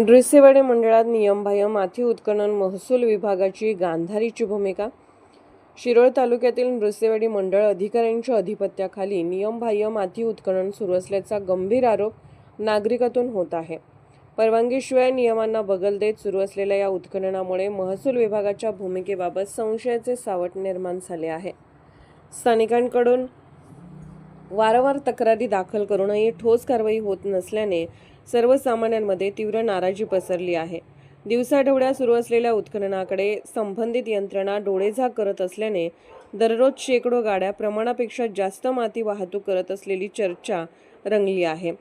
नृसिंहवाडी मंडळात नियमबाह्य माती उत्खनन महसूल विभागाची गांधारीची भूमिका. शिरोळ तालुक्यातील नृसिंहवाडी मंडळ अधिकाऱ्यांच्या अधिपत्याखाली नियमबाह्य माती उत्खनन सुरू असल्याचा गंभीर आरोप नागरिकातून होत आहे. परवानगीशिवाय नियमांना बगल देत सुरू असलेल्या या उत्खननामुळे महसूल विभागाच्या भूमिकेबाबत संशयाचे सावट निर्माण झाले आहे. स्थानिकांकडून वारंवार तक्रारी दाखल करूनही ठोस कारवाई होत नसल्याने सर्वसामान्यांमध्ये तीव्र नाराजी पसरली आहे. दिवसाढवळ्या सुरू असलेल्या उत्खननाकडे संबंधित यंत्रणा डोळेझाक करत असल्याने दररोज शेकडो गाड्या प्रमाणापेक्षा जास्त माती वाहतूक करत असलेली चर्चा रंगली आहे.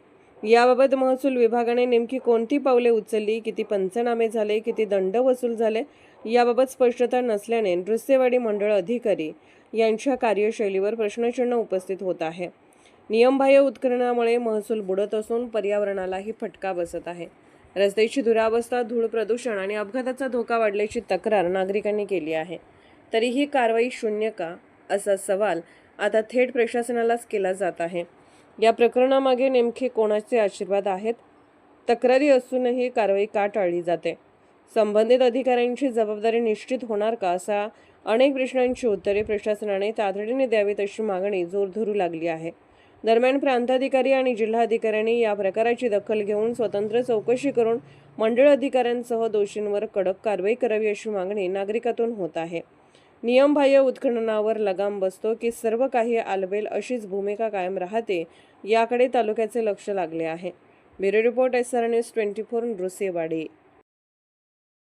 याबाबत महसूल विभागाने नेमकी कोणती पावले उचलली, किती पंचनामे झाले, किती दंड वसूल झाले याबाबत स्पष्टता नसल्याने नृसिंहवाडी मंडळ अधिकारी यांच्या कार्यशैलीवर प्रश्नचिन्ह उपस्थित होत आहे. नियमबाह्य उत्खननामुळे महसूल बुडत असून पर्यावरणालाही फटका बसत आहे. रस्त्याची दुरावस्था, धूळ प्रदूषण आणि अपघाताचा धोका वाढल्याची तक्रार नागरिकांनी केली आहे. तरीही कारवाई शून्य का, असा सवाल आता थेट प्रशासनालाच केला जात आहे. या प्रकरणामागे नेमके कोणाचे आशीर्वाद आहेत? तक्रारी असूनही कारवाई का टाळली जाते? संबंधित अधिकाऱ्यांची जबाबदारी निश्चित होणार का, असा अनेक प्रश्नांची उत्तरे प्रशासनाने तातडीने द्यावीत अशी मागणी जोर धरू लागली आहे. दरम्यान प्रांताधिकारी आणि जिल्हाधिकाऱ्यांनी या प्रकाराची दखल घेऊन स्वतंत्र चौकशी करून मंडळ अधिकाऱ्यांसह दोषींवर कडक कारवाई करावी अशी मागणी नागरिकातून होत आहे. नियमबाह्य उत्खननावर लगाम बसतो की सर्व काही आलबेल अशीच भूमिका कायम राहते, याकडे तालुक्याचे लक्ष लागले आहे. Bureau report SR News 24 Nrusinhwadi.